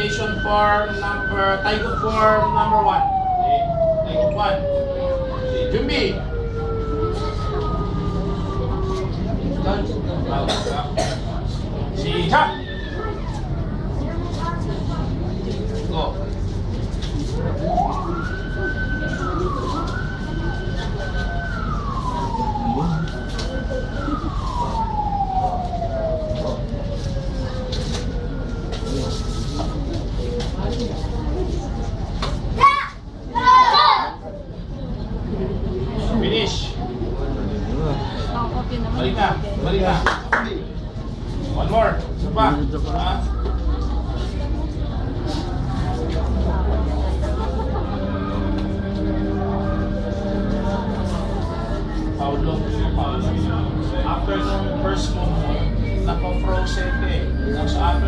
foundation form number, Taiko form number 1. Okay, Taiko 1. Okay, Jumbi. 시작! Go. Finish. Balik na. Balik na. One more. Isa pa. Ha? Paulo. Paulo. After nung first mo, naka-frozen eh. Nasa